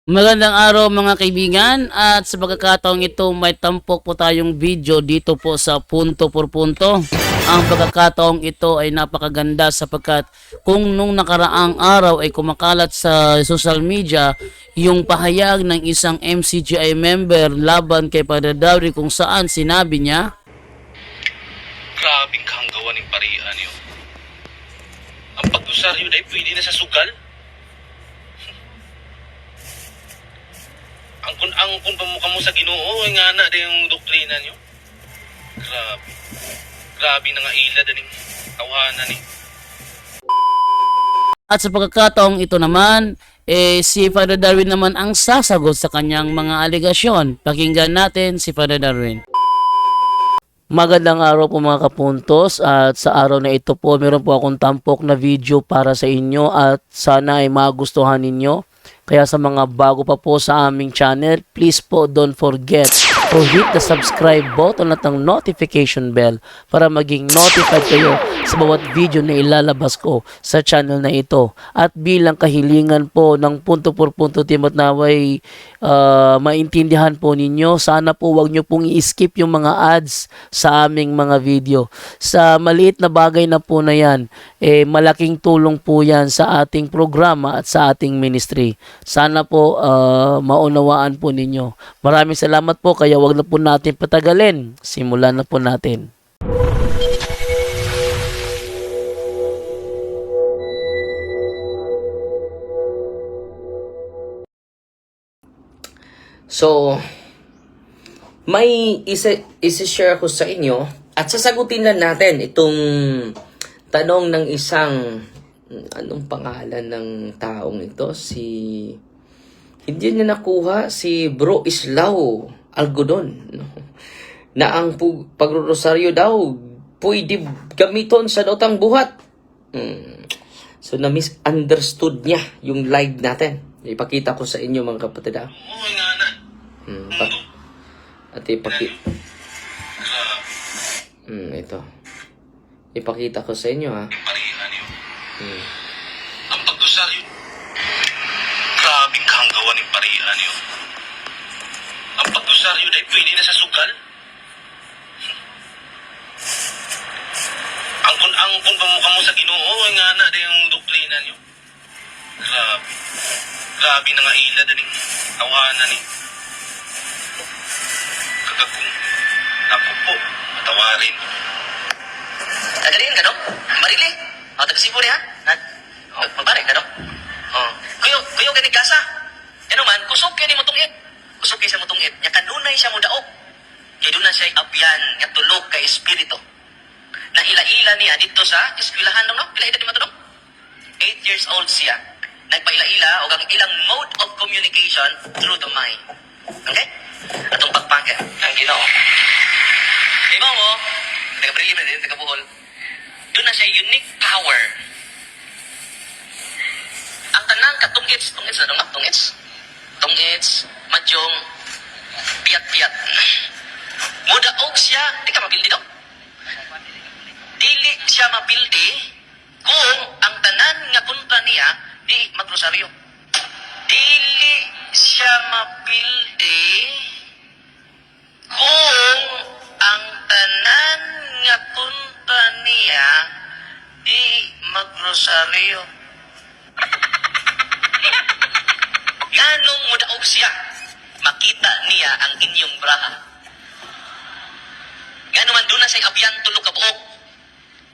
Magandang araw mga kaibigan, at sa pagkakataong ito may tampok po tayong video dito po sa Punto por Punto. Ang pagkakataong ito ay napakaganda sapagkat kung nung nakaraang araw ay kumakalat sa social media yung pahayag ng isang MCGI member laban kay Padre Dowry kung saan sinabi niya, Grabing kahanggawan ng parian yun. Ang pagdusaryo dahil pwede na sa sugal. Ang kun pamukha mo sa Ginoo, nga na din yung doktrina niyo. Grabe. Grabe na nga ila daning tawanan ni. at sa pagkakataong ito naman, si Father Darwin naman ang sasagot sa kanyang mga aligasyon. Pakinggan natin si Father Darwin. Magandang araw po mga kapuntos, at sa araw na ito po meron po akong tampok na video para sa inyo at sana ay magustuhan ninyo. Kaya sa mga bago pa po sa aming channel, please po don't forget to hit the subscribe button at ang notification bell para maging notified kayo sa bawat video na ilalabas ko sa channel na ito. At bilang kahilingan po ng Punto por Punto team at naway maintindihan po ninyo, sana po wag nyo pong i-skip yung mga ads sa aming mga video. Sa maliit na bagay na po na yan, malaking tulong po yan sa ating programa at sa ating ministry. Sana po maunawaan po ninyo. Maraming salamat po, kaya wag na po natin patagalin. Simulan na po natin. So, may isi-share ko sa inyo at sasagutin lang natin itong tanong ng isang, anong pangalan ng taong ito? Hindi niya nakuha, si Bro Islao Algodon. No? Na ang pagrorosaryo daw, pwede gamiton sa daotang buhat. So, na-misunderstood niya yung live natin. Ipakita ko sa inyo mga kapatid. Oo, nga na. At ipakita. Grabe. Ito. Ipakita ko sa inyo ha. Yung parian yun. Ang pagdusaryo. Grabing kahanggawan ng parian yun. Ang pagdusaryo dahil pwede na sa sugal. Ang kun pamukha mo sa Ginoo, nga na din yung doktrina niyo. Grabe. Grabe na nga ila daning tawanan ni. Kagagong. Ako po. Matawarin. Tagalin ka, no? Marili. O, taga-Cebu niya, ha? Mabari ka, no? O. Kuyo gani kasa. Yan naman, kusog kayo ni motong it. Kusog kayo sa motong it. Nya kanunay siya mo daog. Kaya doon na siya abyan, nga tulog kay espiritu. Na ila-ila niya dito sa eskwelahan, no? Ila-ila di matulog? 8 years old siya. Nagpaila-ila o ang ilang mode of communication through the mind. Okay? Atong pagpaka. Ang Ginoo. Iba mo, taga-Brilliant din, taga-Buhol. Doon na siya unique power. Ang tanang katungits na dong, tungits, madyong, piyat-piyat. Mudaog siya, di ka mapildi daw. Dili siya mapildi kung ang tanan nga kontra niya di magrosaryo. Dili siya mapildi kung ang tanan nga kontra niya di magrosaryo. Nganong mudaog siya, makita niya ang inyong braha. Nga naman doon na siya abyan tulog ka buok.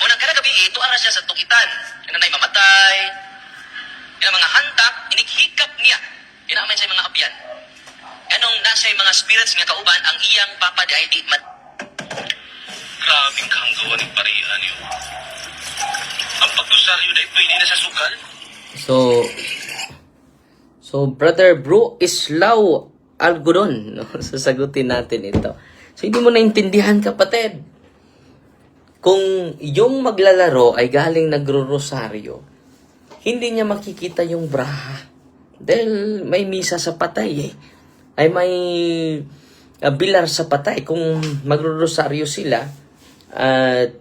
Unang kada gabi, ito ara siya sa tukitan. Yan na mamatay. Yan ang mga hantak, inighikap niya. Yan naman siya mga abyan. Ganong nasa yung mga spirits nga kauban, ang iyang papa di ay di mat. Grabing kahanggawan ng parian yun. Ang pagdusaryo dahil pwede na sa sugal. So brother Bro Islao Algodon, no? Sasagutin natin ito. So, hindi mo naintindihan, kapatid. Kung yung maglalaro ay galing nagro-rosaryo, hindi niya makikita yung braha. Dahil may misa sa patay eh. Ay may bilar sa patay. Kung magro-rosaryo sila at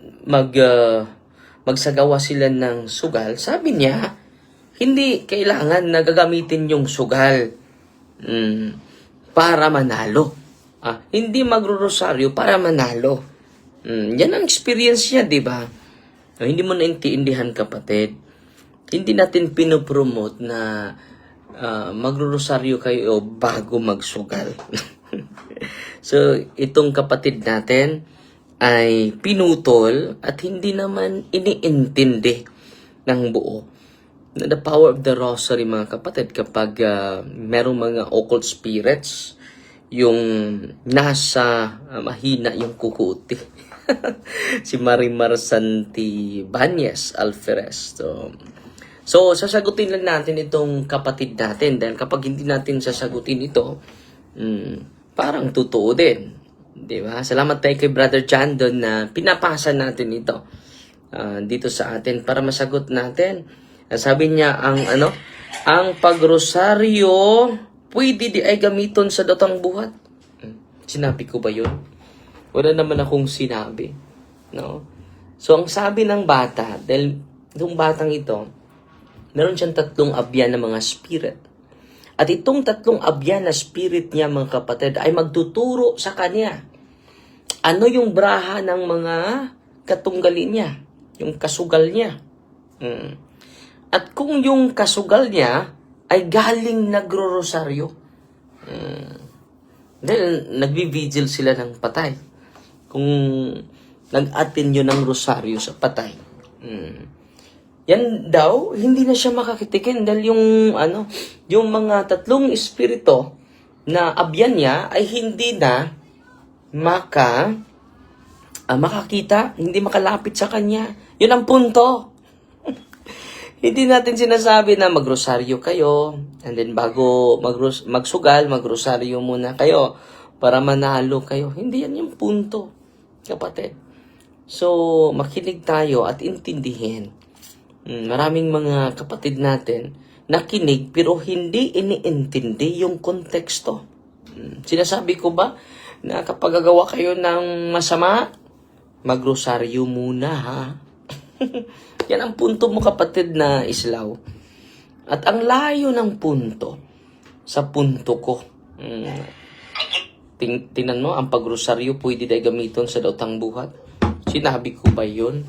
magsagawa sila ng sugal, sabi niya, hindi kailangan na gagamitin yung sugal. para manalo. Hindi magro-rosaryo para manalo. Yan ang experience niya, di ba? Hindi mo naintindihan, kapatid. Hindi natin pinopromote na magro-rosaryo kayo bago magsugal. So, itong kapatid natin ay pinutol at hindi naman iniintindi ng buo. The power of the rosary, mga kapatid, kapag merong mga occult spirits, yung nasa mahina yung kukuti. Si Marimar Santibanyes Alferez. So, sasagutin lang natin itong kapatid natin dahil kapag hindi natin sasagutin ito, parang totoo din. Diba? Salamat tayo kay Brother John doon na pinapasa natin ito dito sa atin para masagot natin. Sabi niya, ang pagrosaryo pwede di ay gamiton sa datang buhat. Sinabi ko ba yun? Wala naman akong sinabi. No? So, ang sabi ng bata, dahil itong batang ito, meron siyang 3 abyan na mga spirit. At itong 3 abyan na spirit niya, mga kapatid, ay magtuturo sa kanya. Ano yung braha ng mga katunggalin niya? Yung kasugal niya. At kung yung kasugal niya ay galing nagro-rosaryo, dahil nagbi-vigil sila ng patay. Kung nag-attend yun ng rosaryo sa patay. Yan daw, hindi na siya makakitikin dahil yung mga 3 espiritu na abyan niya ay hindi na makakita, hindi makalapit sa kanya. Yun ang punto. Hindi natin sinasabi na magrosaryo kayo, and then bago magsugal, magrosaryo muna kayo para manalo kayo. Hindi yan yung punto, kapatid. So, makinig tayo at intindihin. Maraming mga kapatid natin nakinig pero hindi iniintindi yung konteksto. Sinasabi ko ba na kapag gagawa kayo ng masama, magrosaryo muna, ha? Yan ang punto mo, kapatid na Islaw. At ang layo ng punto sa punto ko. Tingnan mo, ang pagrosaryo pwede na gamiton sa daotang buhat. Sinabi ko ba yun?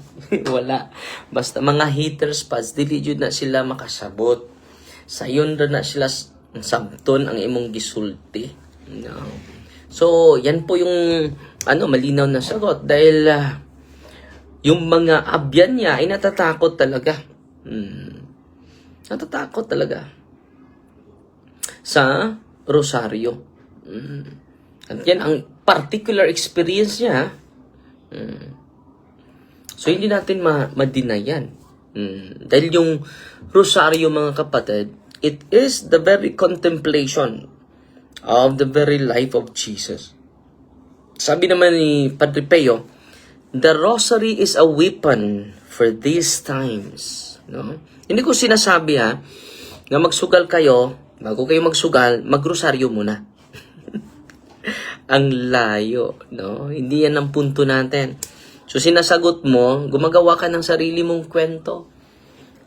Wala. Basta mga haters pads, dili jud na sila makasabot. Sayon na sila sabton ang imong gisulti. No. So, yan po yung malinaw na sagot. Dahil yung mga abyan niya ay natatakot talaga. Natatakot talaga sa rosaryo. At yan ang particular experience niya. So, hindi natin ma-deny yan. Dahil yung rosaryo, mga kapatid, it is the very contemplation of the very life of Jesus. Sabi naman ni Padre Pio, the rosary is a weapon for these times. No? Hindi ko sinasabi na magsugal kayo, bago kayo magsugal, magrosaryo muna. Ang layo, no? Hindi yan ang punto natin. So, sinasagot mo, gumagawa ka ng sarili mong kwento.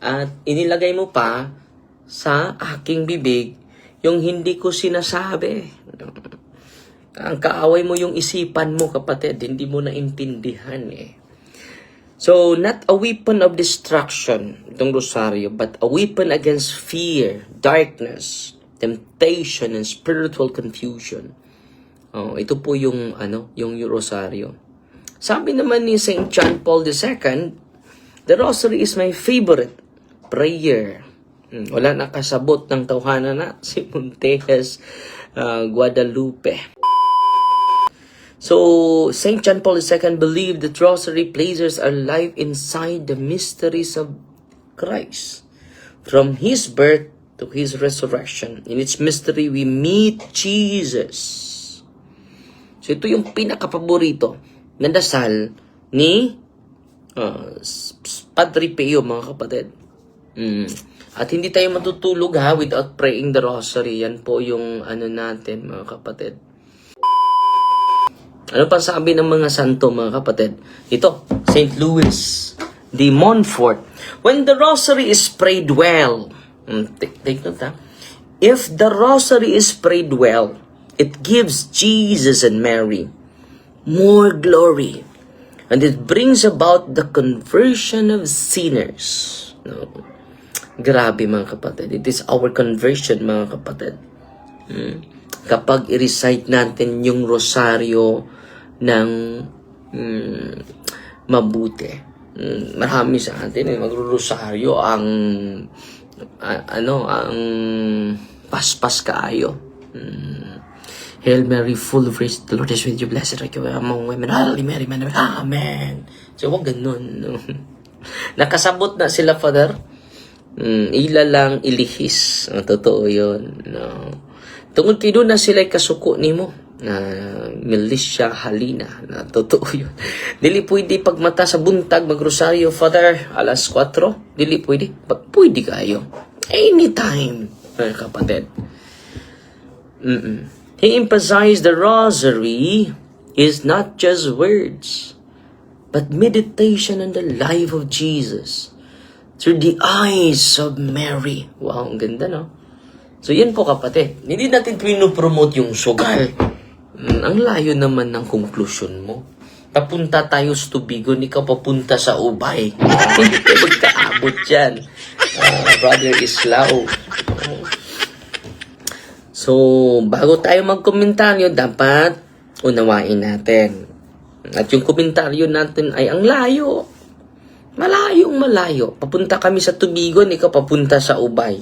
At inilagay mo pa sa aking bibig yung hindi ko sinasabi. Ang kaaway mo yung isipan mo, kapatid. Hindi mo naintindihan eh. So, not a weapon of destruction, itong rosaryo, but a weapon against fear, darkness, temptation, and spiritual confusion. Ito po yung rosaryo. Sabi naman ni St. John Paul II, the rosary is my favorite prayer. Wala nakasabot ng tawhana na si Montes Guadalupe. So, St. John Paul II believed that rosary places our life inside the mysteries of Christ. From His birth to His resurrection. In its mystery, we meet Jesus. So, ito yung pinakapaborito na dasal ni Padre Pio, mga kapatid. At hindi tayo matutulog without praying the rosary. Yan po yung natin, mga kapatid. Ano pa sabi ng mga santo, mga kapatid? Ito, St. Louis de Montfort. When the rosary is prayed well, take note if the rosary is prayed well, it gives Jesus and Mary more glory, and it brings about the conversion of sinners. No? Grabe mga kapatid. It is our conversion mga kapatid. Kapag i-recite natin yung rosaryo ng mabuti. Marami sa atin magro-rosaryo ang ang paspas kaayo. Hail Mary, full of grace, the Lord is with you, blessed are you among women, Holy Mary, Mother of God. Amen. So, wag ganun. No? Nakasabot na sila, Father. Ila lang ilihis. Totoo yun. No? Tungod kino na sila'y kasuko ni mo. Militia halina. Totoo yun. Dili pwede pagmata sa buntag, magrosaryo, Father, alas 4. Dili pwede. Pwede kayo. Anytime, mga kapatid. He emphasized the rosary is not just words, but meditation on the life of Jesus through the eyes of Mary. Wow, ang ganda, no? So, yan po kapatid. Hindi natin pinopromote yung sugal. Ang layo naman ng conclusion mo. Papunta tayo sa Tubigon, ikaw papunta sa Ubay. Hindi ka magkaabot dyan. Brother Islao. So, bago tayo magkomentaryo, dapat unawain natin. At yung komentaryo natin ay ang layo. Malayong malayo. Papunta kami sa Tubigon, ikaw papunta sa Ubay.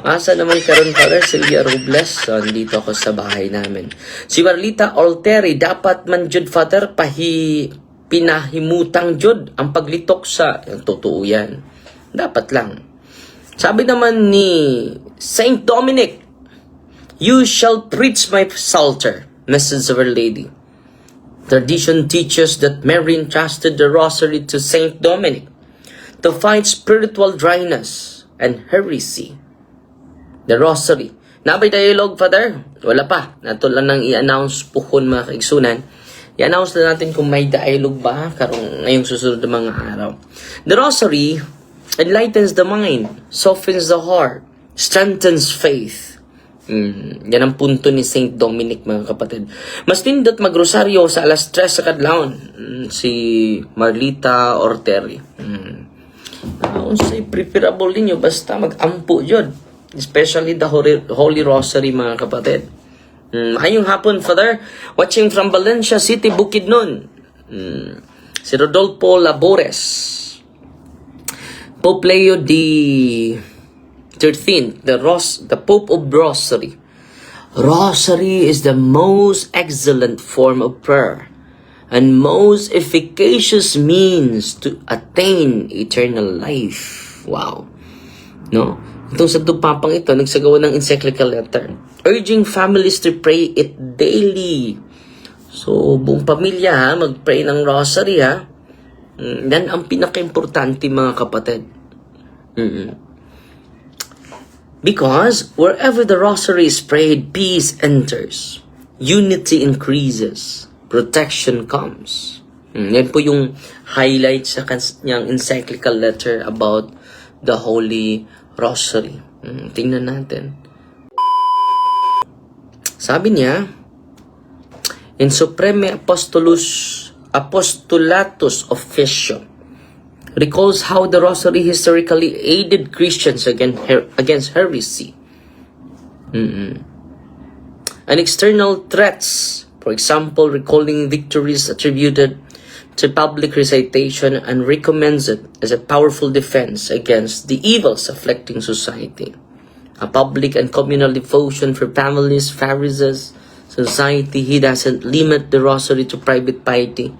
Asa naman karon Father Silvia Robles? So, dito ako sa bahay namin. Si Marlita Alteri, dapat man jud Father, pinahimutang jud ang paglitok sa... Totoo yan. Dapat lang. Sabi naman ni Saint Dominic, you shall preach my psalter, message of Our Lady. Tradition teaches that Mary entrusted the rosary to Saint Dominic to fight spiritual dryness and heresy. The rosary. Nabay dialogue, Father? Wala pa. Nato lang nang i-announce puhon mga kaigsunan. I-announce na natin kung may dialogue ba karong ngayong susunod na mga araw. The rosary enlightens the mind, softens the heart, strengthens faith. Yan ang punto ni Saint Dominic, mga kapatid. Mas nindot magrosaryo sa alas 3 sa kadlawon. Si Marlita Orteri. Unsay preferable ninyo basta mag-ampo yun. Especially the Holy Rosary, mga kapatid. Ayong hapon, Father. Watching from Valencia City, Bukidnon. Si Rodolfo Labores. Pope Leo XIII, the Pope of Rosary. Rosary is the most excellent form of prayer and most efficacious means to attain eternal life. Wow. No? Itong sa Papang ito, nagsagawa ng encyclical letter urging families to pray it daily. So, buong pamilya ha, mag-pray ng rosary ha. Yan ang pinaka-importante, mga kapatid. Because wherever the rosary is prayed, peace enters, unity increases, protection comes. Yan po yung highlight sa kanyang encyclical letter about the Holy Rosary. Tingnan natin. Sabi niya, in Supreme Apostolatus Officio, recalls how the Rosary historically aided Christians against heresy and external threats. For example, recalling victories attributed to public recitation, and recommends it as a powerful defense against the evils afflicting society. A public and communal devotion for families, Pharisees, society. He doesn't limit the rosary to private piety.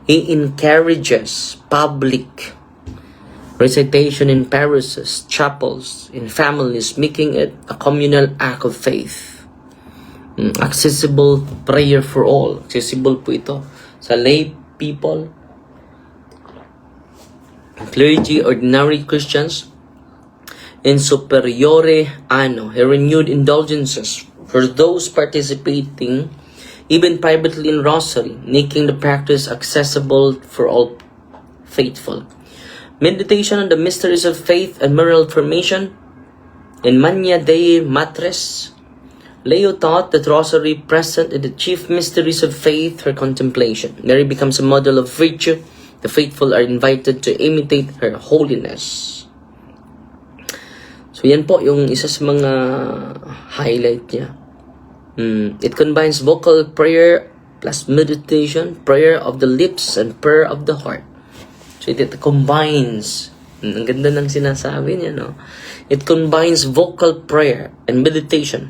He encourages public recitation in parishes, chapels, in families, making it a communal act of faith. Accessible prayer for all. Accessible po ito sa lay people, clergy, ordinary Christians. In superiore anno, he renewed indulgences for those participating even privately in rosary, making the practice accessible for all faithful. Meditation on the mysteries of faith and moral formation. In Magna Dei Matres, Leo taught that rosary present in the chief mysteries of faith for contemplation. Mary becomes a model of virtue. The faithful are invited to imitate her holiness. So yan po yung isa sa mga highlight niya. It combines vocal prayer plus meditation, prayer of the lips and prayer of the heart. So it combines. Ang ganda ng sinasabi niya, no? It combines vocal prayer and meditation,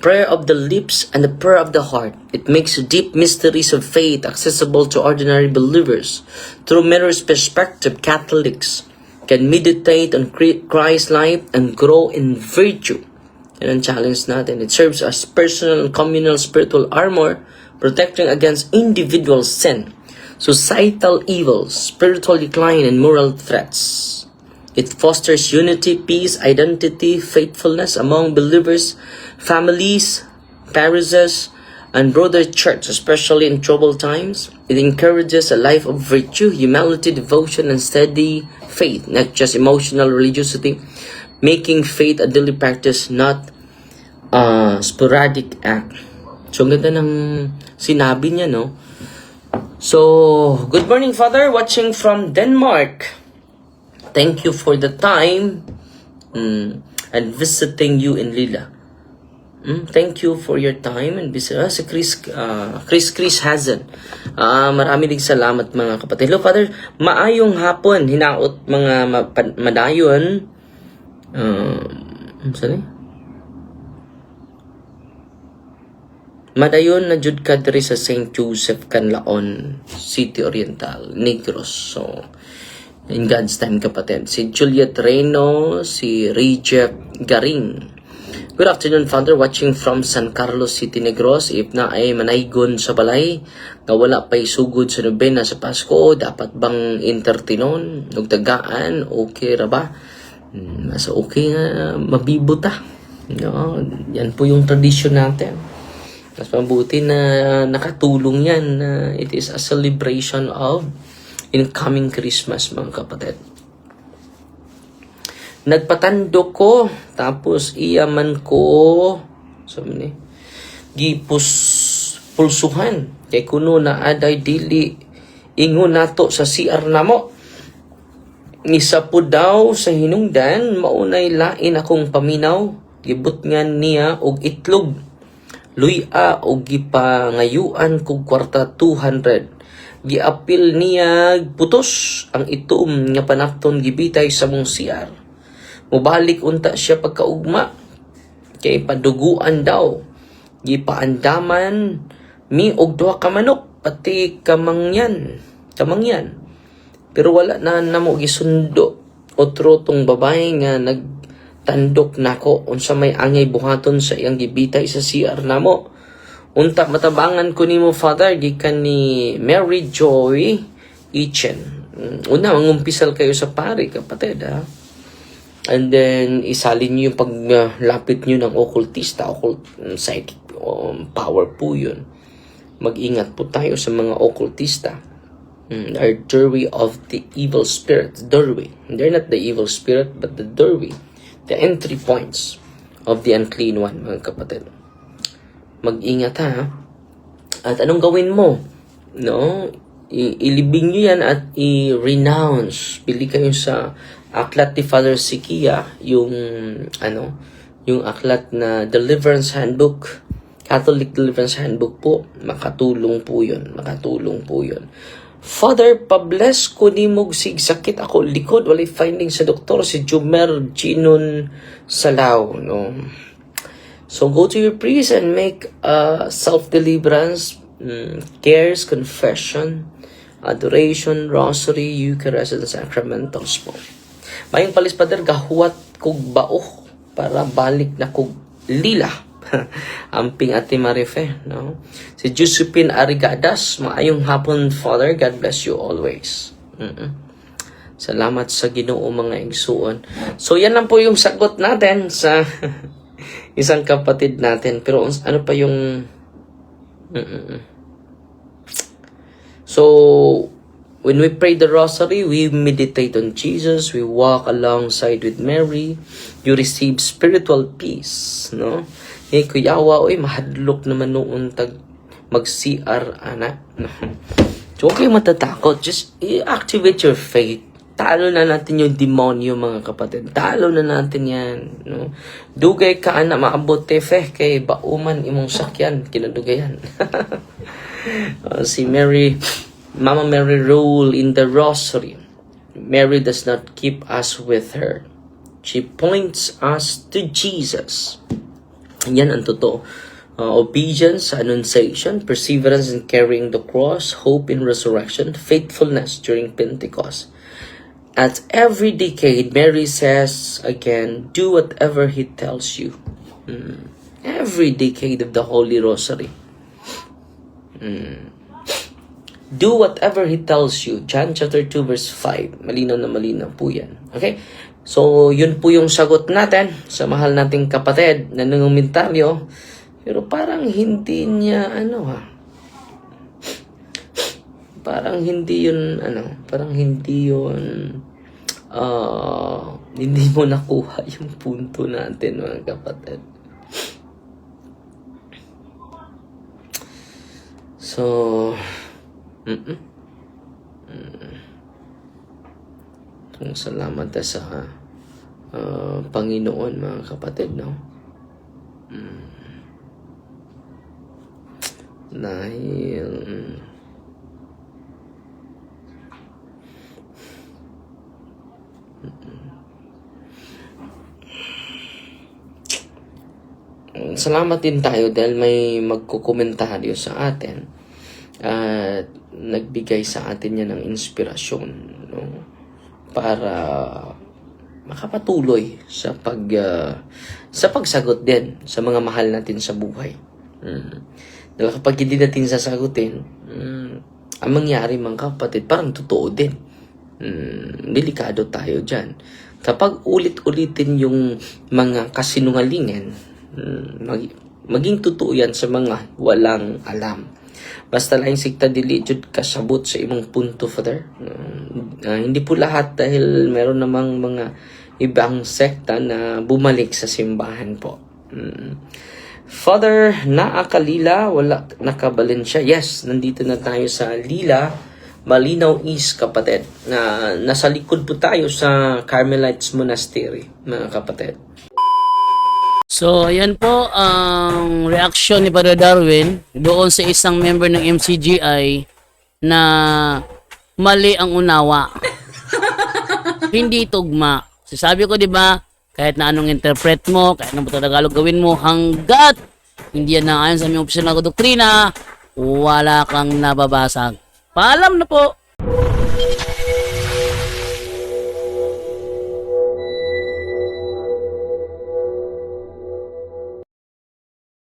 prayer of the lips and the prayer of the heart. It makes deep mysteries of faith accessible to ordinary believers. Through Mary's perspective, Catholics can meditate on Christ's life and grow in virtue. Yan ang challenge natin. It serves as personal and communal spiritual armor, protecting against individual sin, societal evils, spiritual decline, and moral threats. It fosters unity, peace, identity, faithfulness among believers, families, parishes, and broader church, especially in troubled times. It encourages a life of virtue, humility, devotion, and steady faith, not just emotional religiosity, making faith a daily practice, not a sporadic act. So, ang ganda ng sinabi niya, no? So, good morning, Father, watching from Denmark. Thank you for the time and visiting you in Lila. Thank you for your time and visit. Si Chris Hazen. Marami din salamat mga kapatid. Hello, Father. Maayong hapon. Hinaot mga madayon. Sorry? Madayon na jud ka diri sa St. Joseph, Canlaon City Oriental, Negros. So, in God's time, kapatid. Si Juliet Reyno, si Rejep Garing. Good afternoon, Father. Watching from San Carlos City, Negros. If na ay manaygon sa balay, nga wala pa'y sugod sa nobena sa Pasko, dapat bang entertinon, nagtagaan, okay ra ba? Mas okay nga, mabibuta. No? Yan po yung tradisyon natin. Mas mabuti na nakatulong yan. It is a celebration of incoming Christmas, mga kapatid. Nagpatando ko, tapos iyaman ko, sabi ni, gipus pulsuhan, kay kuno na aday dili, ingon nato sa CR namo. Isa po daw sa hinungdan, maunay lain akong paminaw, gibutngan niya og itlog, luya og gipangayuan kog kwarta 200. Giapil niya putos ang itom nga panakton gibitay sa mong CR. Mubalik unta siya pagkaugma, kay paduguan daw. Gipaandaman mi og duha ka manok, pati kamangyan. Pero wala na namo gisundo. Otro tong babae nga nagtandok nako unsa may angay buhaton sa iyang gibitay sa CR namo. Unta matabangan ko nimo, Father, gikan ni Mary Joy Ichen. Una mangumpisal kayo sa pari, kapatid, ha? And then, isalin nyo yung paglapit nyo ng occultista, psychic power po yun. Mag-ingat po tayo sa mga occultista. Are doorway of the evil spirit. Doorway. They're not the evil spirit, but the doorway. The entry points of the unclean one, mga kapatid. Mag-ingat, ha? At anong gawin mo? No? Ilibing nyo yan at i-renounce. Bili kayo sa aklat ni Father Sikia, yung aklat na Deliverance Handbook, Catholic Deliverance Handbook po. Makatulong po yun. Father, pabless ko ni mog sigsakit ako likod, walay finding sa doktor, si Jumer Ginon Salao, no? So go to your priest and make self-deliverance, cares, confession, adoration, rosary, Eucharist, and sacramentals po. Mayong palis, Father, gahuat kog bao para balik na kog lila. Amping Ate Marife, no? Si Josephine Arigadas, maayong hapon, Father. God bless you always. Salamat sa Ginoo, mga igsuon. So, yan lang po yung sagot natin sa isang kapatid natin. Pero ano pa yung... So, when we pray the rosary, we meditate on Jesus, we walk alongside with Mary, you receive spiritual peace, no? Kuyawa, mahadlok naman noon mag-CR, anak. So, huwag kayong matatakot. Just activate your faith. Talo na natin yung demonyo, mga kapatid. Talo na natin yan. No? Dugay ka, anak, maabot tefeh kay bauman imong sakyan. Kinadugayan. Si Mary, Mama Mary rule in the rosary. Mary does not keep us with her. She points us to Jesus. Yan ang totoo. Obedience, annunciation, perseverance in carrying the cross, hope in resurrection, faithfulness during Pentecost. At every decade, Mary says again, do whatever he tells you. Every decade of the Holy Rosary. Do whatever he tells you. John chapter 2 verse 5. Malinaw na malinaw po yan. Okay? So, yun po yung sagot natin sa mahal nating kapatid na nangumentaryo. Pero parang hindi niya, parang hindi yun, hindi mo nakuha yung punto natin, mga kapatid. So, salamat sa Panginoon, mga kapatid, no? Dahil salamat din tayo dahil may magkukomentaryo sa atin at nagbigay sa atin yan ng inspirasyon, no? Para makapatuloy sa pagsagot din sa mga mahal natin sa buhay. Dahil kapag hindi natin sasagutin, ang mangyari, mga kapatid, parang totoo din. Delikado tayo dyan. Kapag ulit-ulitin yung mga kasinungalingan, maging totoo yan sa mga walang alam. Basta lang sikta dili jud kasabot sa imong punto, Father. Hindi po lahat, dahil meron namang mga ibang sekta na bumalik sa simbahan po. Father, naakalila, wala nakabalensya. Yes, nandito na tayo sa Lila, Malinaw East, kapatid. Nasa likod po tayo sa Carmelites Monastery, mga kapatid. So, ayan po ang reaction ni Brother Darwin doon sa isang member ng MCGI na mali ang unawa. Hindi tugma. Sabi ko, di ba, kahit na anong interpret mo, kahit anong Tagalog gawin mo, hanggat hindi yan naayon sa aming opisyonal na doktrina, wala kang nababasag. Paalam na po!